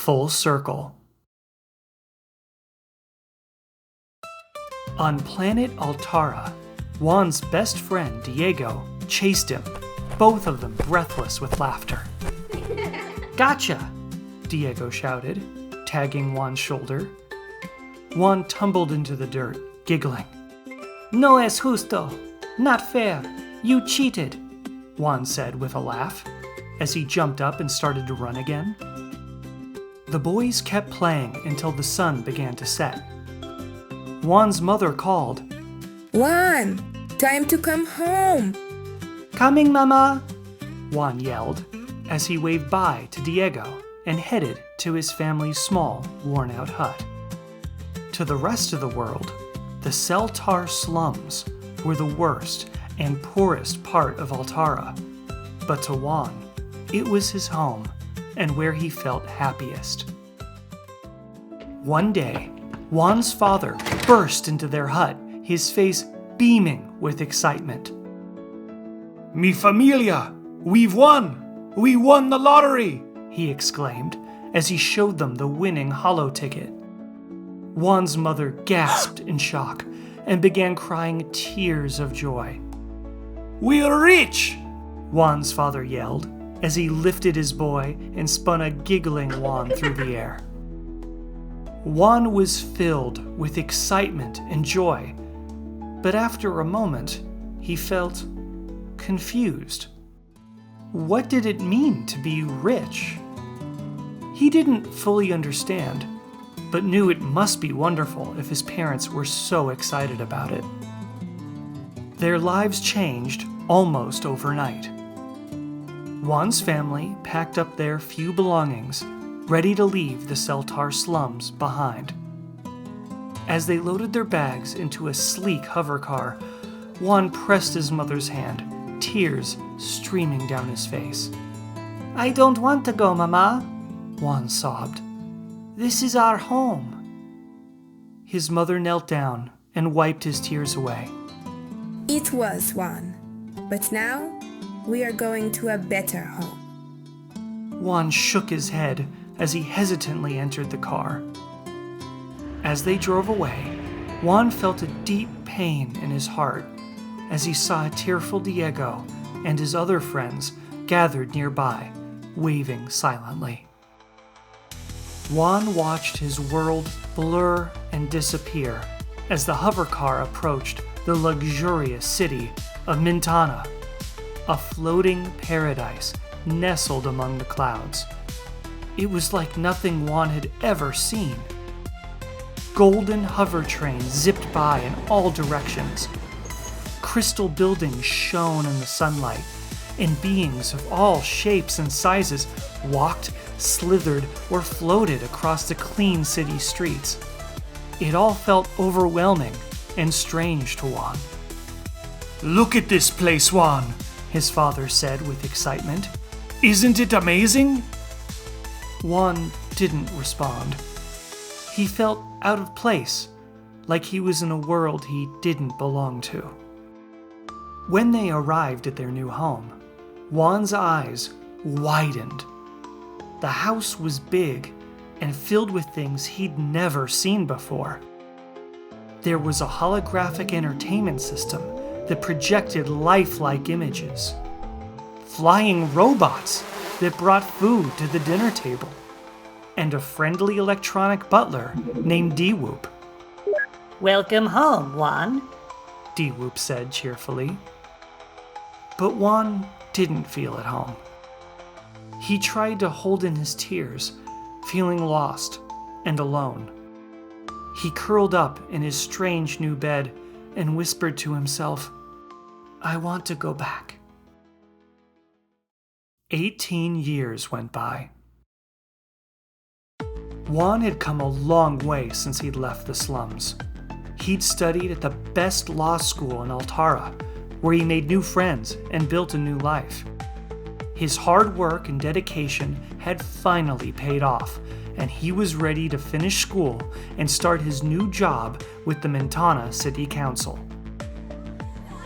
Full circle. On Planet Altarra, Juan's best friend, Diego, chased him, both of them breathless with laughter. "Gotcha!" Diego shouted, tagging Juan's shoulder. Juan tumbled into the dirt, giggling. "No es justo. Not fair. You cheated," Juan said with a laugh, as he jumped up and started to run again. The boys kept playing until the sun began to set. Juan's mother called, "Juan, time to come home." "Coming, Mama," Juan yelled, as he waved bye to Diego and headed to his family's small, worn-out hut. To the rest of the world, the Seltar Slums were the worst and poorest part of Altarra, but to Juan, it was his home and where he felt happiest. One day, Juan's father burst into their hut, his face beaming with excitement. "Mi familia! We've won! We won the lottery!" he exclaimed as he showed them the winning holo ticket. Juan's mother gasped in shock and began crying tears of joy. "We're rich!" Juan's father yelled as he lifted his boy and spun a giggling Juan through the air. Juan was filled with excitement and joy, but after a moment, he felt confused. What did it mean to be rich? He didn't fully understand, but knew it must be wonderful if his parents were so excited about it. Their lives changed almost overnight. Juan's family packed up their few belongings, ready to leave the Seltar Slums behind. As they loaded their bags into a sleek hover car, Juan pressed his mother's hand, tears streaming down his face. "I don't want to go, Mama," Juan sobbed. "This is our home." His mother knelt down and wiped his tears away. It was Juan, but now we are going to a better home. Juan shook his head as he hesitantly entered the car. As they drove away, Juan felt a deep pain in his heart as he saw a tearful Diego and his other friends gathered nearby, waving silently. Juan watched his world blur and disappear as the hover car approached the luxurious city of Mintanna, a floating paradise nestled among the clouds. It was like nothing Juan had ever seen. Golden hover trains zipped by in all directions. Crystal buildings shone in the sunlight, and beings of all shapes and sizes walked, slithered, or floated across the clean city streets. It all felt overwhelming and strange to Juan. "Look at this place, Juan," his father said with excitement. "Isn't it amazing?" Juan didn't respond. He felt out of place, like he was in a world he didn't belong to. When they arrived at their new home, Juan's eyes widened. The house was big and filled with things he'd never seen before. There was a holographic entertainment system that projected lifelike images. Flying robots that brought food to the dinner table. And a friendly electronic butler named D-Whoop. "Welcome home, Juan," D-Whoop said cheerfully. But Juan didn't feel at home. He tried to hold in his tears, feeling lost and alone. He curled up in his strange new bed and whispered to himself, "I want to go back." 18 years went by. Juan had come a long way since he'd left the slums. He'd studied at the best law school in Altarra, where he made new friends and built a new life. His hard work and dedication had finally paid off, and he was ready to finish school and start his new job with the Mintanna City Council.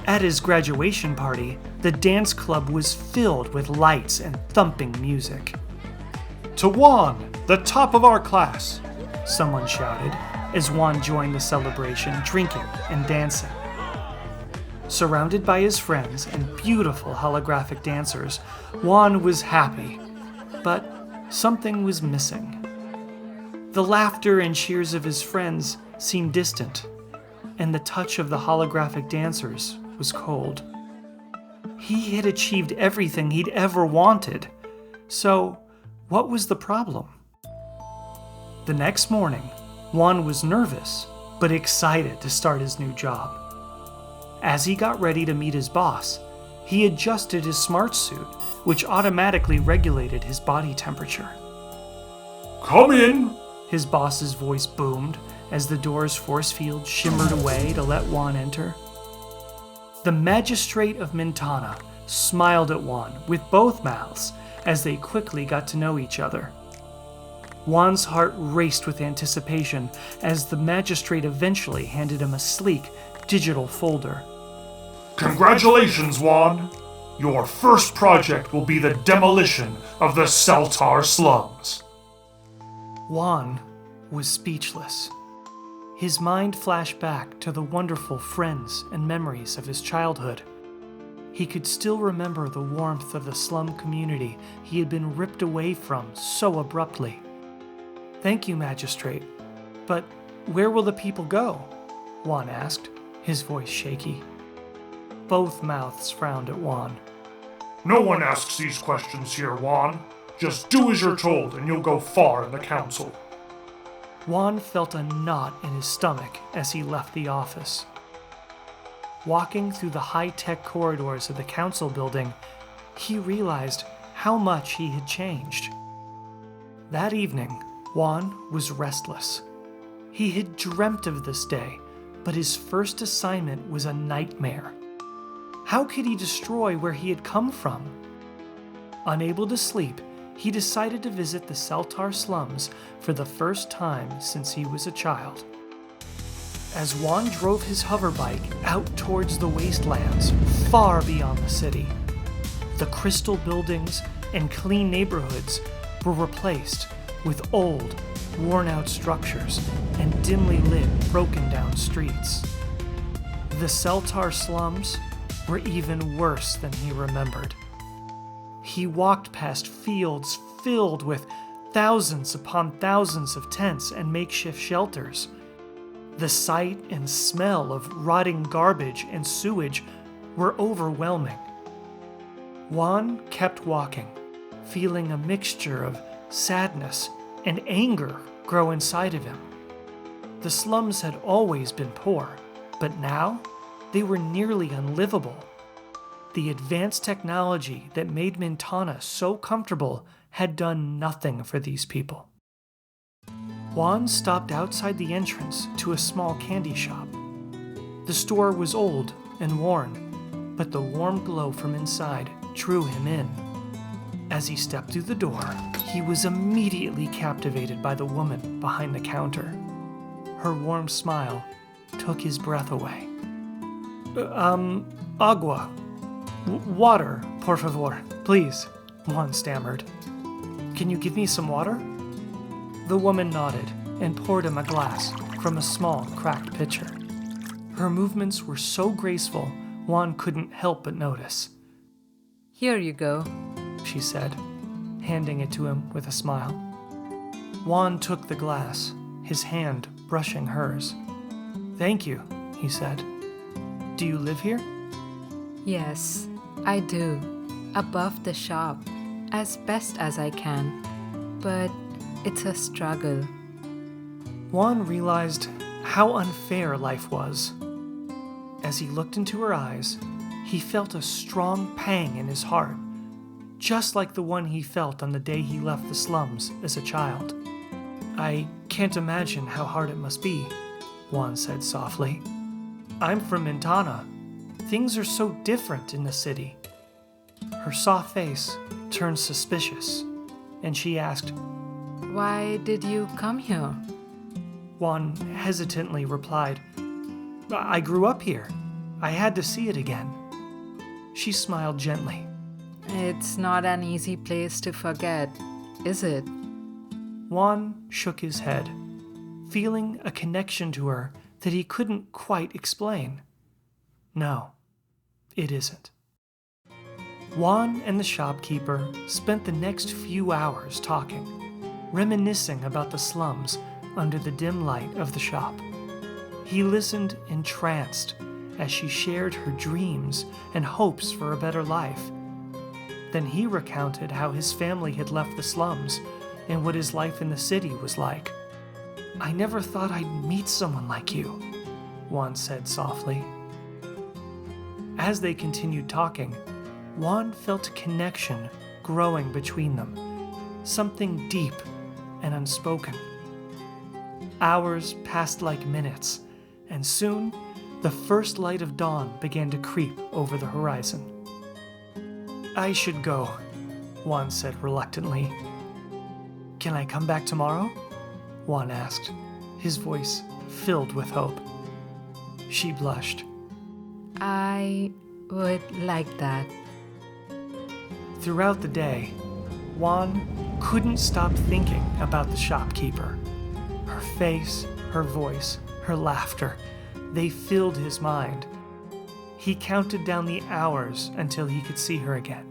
At his graduation party, the dance club was filled with lights and thumping music. To Juan, The top of our class. Someone shouted as Juan joined the celebration, drinking and dancing. Surrounded by his friends and beautiful holographic dancers, Juan was happy, but something was missing. The laughter and cheers of his friends seemed distant, and the touch of the holographic dancers was cold. He had achieved everything he'd ever wanted, so what was the problem? The next morning, Juan was nervous, but excited to start his new job. As he got ready to meet his boss, he adjusted his smart suit, which automatically regulated his body temperature. Come in. His boss's voice boomed as the door's force field shimmered away to let Juan enter. The magistrate of Mintanna smiled at Juan with both mouths as they quickly got to know each other. Juan's heart raced with anticipation as the magistrate eventually handed him a sleek, digital folder. Congratulations, Juan. Your first project will be the demolition of the Seltar Slums. Juan was speechless. His mind flashed back to the wonderful friends and memories of his childhood. He could still remember the warmth of the slum community he had been ripped away from so abruptly. Thank you, Magistrate. But where will the people go? Juan asked, his voice shaky. Both mouths frowned at Juan. No one asks these questions here, Juan. Just do as you're told and you'll go far in the council. Juan felt a knot in his stomach as he left the office. Walking through the high-tech corridors of the council building, he realized how much he had changed. That evening, Juan was restless. He had dreamt of this day, but his first assignment was a nightmare. How could he destroy where he had come from? Unable to sleep, he decided to visit the Seltar Slums for the first time since he was a child. As Juan drove his hoverbike out towards the wastelands far beyond the city, the crystal buildings and clean neighborhoods were replaced with old, worn-out structures and dimly lit, broken-down streets. The Seltar Slums were even worse than he remembered. He walked past fields filled with thousands upon thousands of tents and makeshift shelters. The sight and smell of rotting garbage and sewage were overwhelming. Juan kept walking, feeling a mixture of sadness and anger grow inside of him. The slums had always been poor, but now they were nearly unlivable. The advanced technology that made Mintanna so comfortable had done nothing for these people. Juan stopped outside the entrance to a small candy shop. The store was old and worn, but the warm glow from inside drew him in. As he stepped through the door, he was immediately captivated by the woman behind the counter. Her warm smile took his breath away. Agua. Water, por favor, please, Juan stammered. Can you give me some water? The woman nodded and poured him a glass from a small, cracked pitcher. Her movements were so graceful, Juan couldn't help but notice. Here you go, she said, handing it to him with a smile. Juan took the glass, his hand brushing hers. Thank you, he said. Do you live here? Yes, I do. Above the shop, as best as I can. But it's a struggle. Juan realized how unfair life was. As he looked into her eyes, he felt a strong pang in his heart, just like the one he felt on the day he left the slums as a child. I can't imagine how hard it must be, Juan said softly. I'm from Mintanna. Things are so different in the city. Her soft face turned suspicious, and she asked, Why did you come here? Juan hesitantly replied, I grew up here. I had to see it again. She smiled gently. It's not an easy place to forget, is it? Juan shook his head, feeling a connection to her that he couldn't quite explain. No, it isn't. Juan and the shopkeeper spent the next few hours talking, reminiscing about the slums under the dim light of the shop. He listened entranced as she shared her dreams and hopes for a better life. Then he recounted how his family had left the slums and what his life in the city was like. "I never thought I'd meet someone like you," Juan said softly. As they continued talking, Juan felt a connection growing between them, something deep and unspoken. Hours passed like minutes, and soon the first light of dawn began to creep over the horizon. "I should go," Juan said reluctantly. "Can I come back tomorrow?" Juan asked, his voice filled with hope. She blushed. I would like that. Throughout the day, Juan couldn't stop thinking about the shopkeeper. Her face, her voice, her laughter, they filled his mind. He counted down the hours until he could see her again.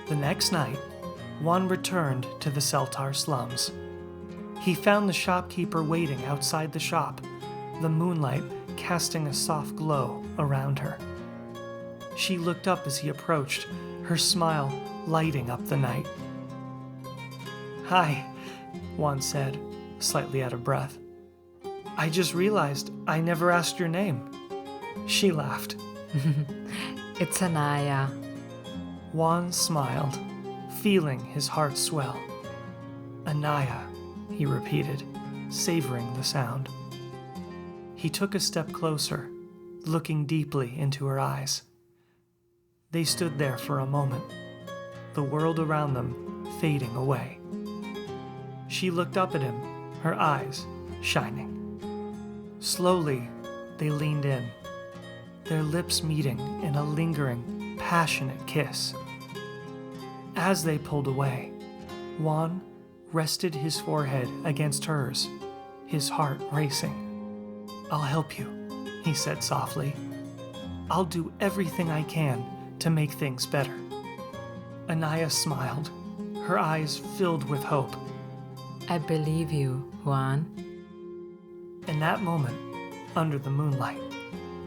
The next night, Juan returned to the Seltar Slums. He found the shopkeeper waiting outside the shop, the moonlight casting a soft glow around her. She looked up as he approached, her smile lighting up the night. "Hi," Juan said, slightly out of breath. "I just realized I never asked your name." She laughed. It's Anaya. Juan smiled, feeling his heart swell. "Anaya," he repeated, savoring the sound. He took a step closer, looking deeply into her eyes. They stood there for a moment, the world around them fading away. She looked up at him, her eyes shining. Slowly, they leaned in, their lips meeting in a lingering, passionate kiss. As they pulled away, Juan rested his forehead against hers, his heart racing. "I'll help you," he said softly. "I'll do everything I can to make things better." Anaya smiled, her eyes filled with hope. I believe you, Juan. In that moment, under the moonlight,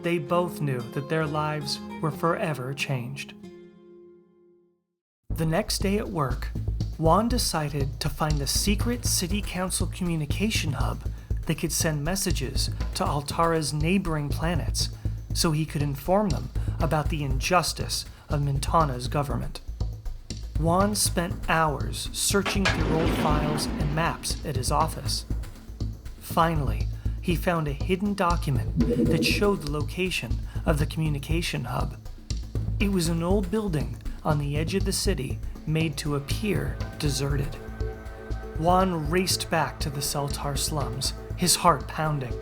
they both knew that their lives were forever changed. The next day at work, Juan decided to find a secret city council communication hub that could send messages to Altarra's neighboring planets so he could inform them about the injustice of Mintanna's government. Juan spent hours searching through old files and maps at his office. Finally, he found a hidden document that showed the location of the communication hub. It was an old building on the edge of the city made to appear deserted. Juan raced back to the Seltar Slums, his heart pounding.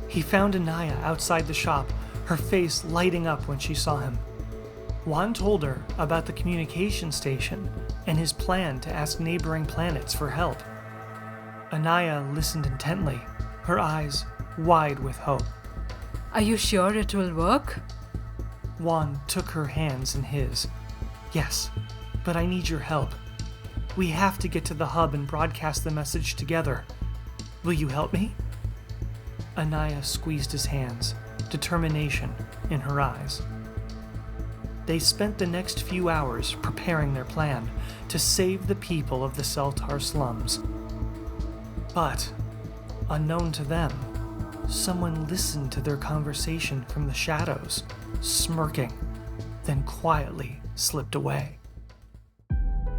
He found Anaya outside the shop, her face lighting up when she saw him. Juan told her about the communication station and his plan to ask neighboring planets for help. Anaya listened intently, her eyes wide with hope. Are you sure it will work? Juan took her hands in his. "Yes, but I need your help. We have to get to the hub and broadcast the message together. Will you help me?" Anaya squeezed his hands, determination in her eyes. They spent the next few hours preparing their plan to save the people of the Seltar Slums. But, unknown to them, someone listened to their conversation from the shadows, smirking, then quietly slipped away.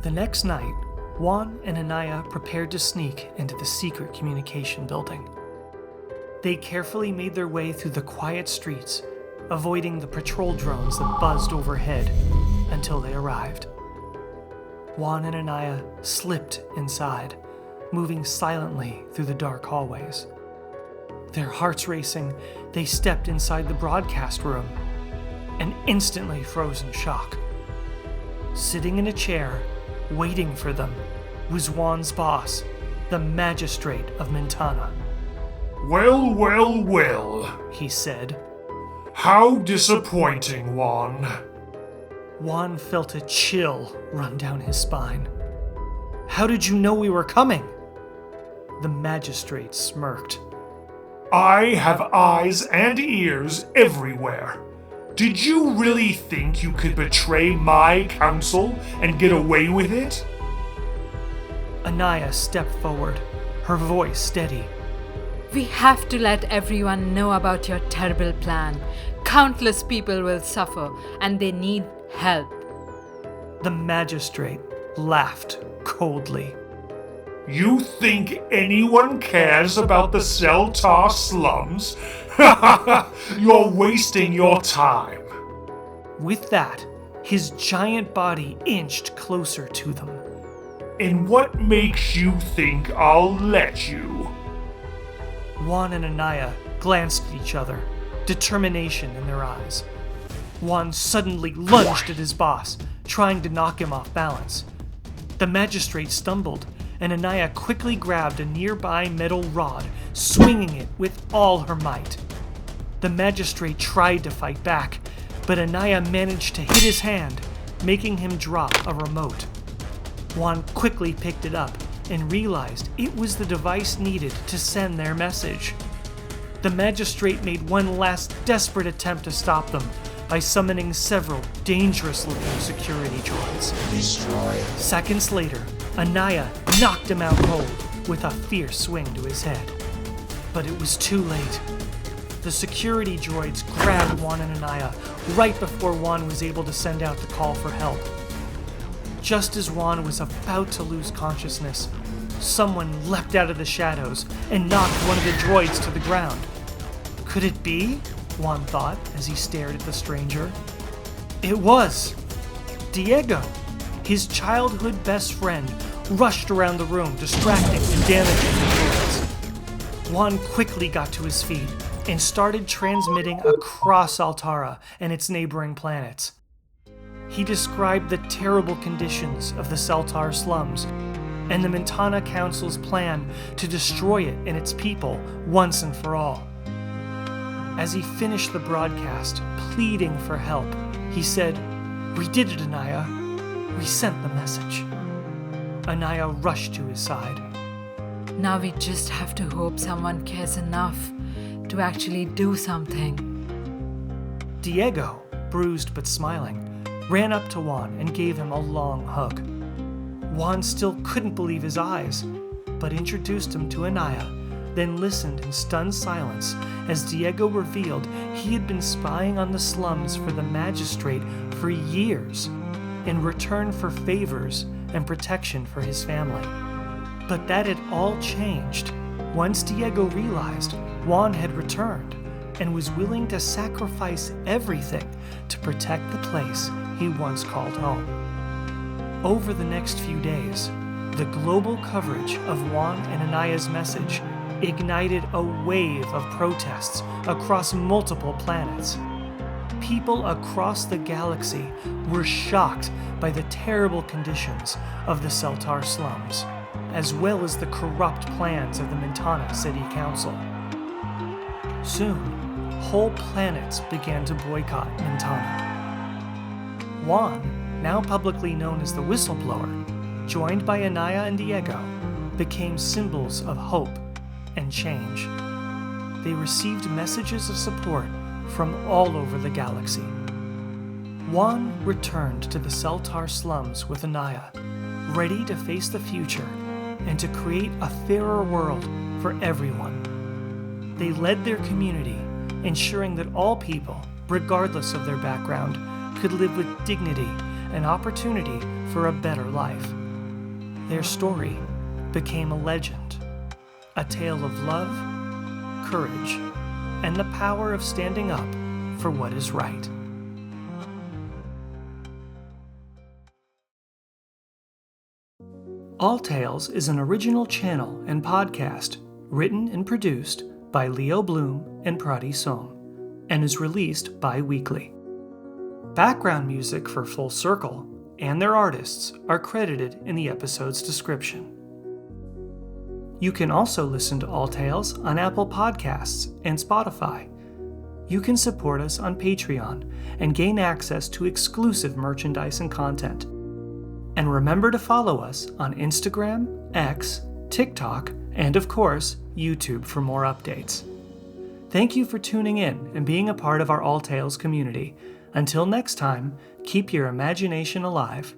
The next night, Juan and Anaya prepared to sneak into the secret communication building. They carefully made their way through the quiet streets, avoiding the patrol drones that buzzed overhead until they arrived. Juan and Anaya slipped inside, moving silently through the dark hallways. Their hearts racing, they stepped inside the broadcast room and instantly froze in shock. Sitting in a chair, waiting for them, was Juan's boss, the magistrate of Mintanna. Well, well, well, He said. how disappointing, Juan. Juan felt a chill run down his spine. How did you know we were coming? The magistrate smirked. I have eyes and ears everywhere. Did you really think you could betray my council and get away with it? Anaya stepped forward, her voice steady. We have to let everyone know about your terrible plan. Countless people will suffer, and they need help. The magistrate laughed coldly. You think anyone cares about the Seltar Slums? You're wasting your time. With that, his giant body inched closer to them. And what makes you think I'll let you? Juan and Anaya glanced at each other, determination in their eyes. Juan suddenly lunged at his boss, trying to knock him off balance. The magistrate stumbled, and Anaya quickly grabbed a nearby metal rod, swinging it with all her might. The magistrate tried to fight back, but Anaya managed to hit his hand, making him drop a remote. Juan quickly picked it up and realized it was the device needed to send their message. The magistrate made one last desperate attempt to stop them by summoning several dangerous-looking security droids. Seconds later, Anaya knocked him out cold with a fierce swing to his head. But it was too late. The security droids grabbed Juan and Anaya right before Juan was able to send out the call for help. Just as Juan was about to lose consciousness, someone leapt out of the shadows and knocked one of the droids to the ground. Could it be? Juan thought as he stared at the stranger. It was Diego. His childhood best friend rushed around the room, distracting and damaging the droids. Juan quickly got to his feet and started transmitting across Altarra and its neighboring planets. He described the terrible conditions of the Seltar Slums and the Mintanna Council's plan to destroy it and its people once and for all. As he finished the broadcast, pleading for help, he said, "We did it, Anaya. We sent the message." Anaya rushed to his side. Now we just have to hope someone cares enough to actually do something. Diego, bruised but smiling, ran up to Juan and gave him a long hug. Juan still couldn't believe his eyes, but introduced him to Anaya, then listened in stunned silence as Diego revealed he had been spying on the slums for the magistrate for years in return for favors and protection for his family. But that had all changed once Diego realized Juan had returned and was willing to sacrifice everything to protect the place he once called home. Over the next few days, the global coverage of Juan and Anaya's message ignited a wave of protests across multiple planets. People across the galaxy were shocked by the terrible conditions of the Seltar Slums, as well as the corrupt plans of the Mintanna City Council. Soon, whole planets began to boycott Mintanna. Juan, now publicly known as the Whistleblower, joined by Anaya and Diego, became symbols of hope and change. They received messages of support from all over the galaxy. Juan returned to the Seltar Slums with Anaya, ready to face the future and to create a fairer world for everyone. They led their community, ensuring that all people, regardless of their background, could live with dignity and opportunity for a better life. Their story became a legend, a tale of love, courage, and the power of standing up for what is right. All Tales is an original channel and podcast written and produced by Leo Bloom and Prati Song and is released bi-weekly. Background music for Full Circle and their artists are credited in the episode's description. You can also listen to All Tales on Apple Podcasts and Spotify. You can support us on Patreon and gain access to exclusive merchandise and content. And remember to follow us on Instagram, X, TikTok, and of course, YouTube for more updates. Thank you for tuning in and being a part of our All Tales community. Until next time, keep your imagination alive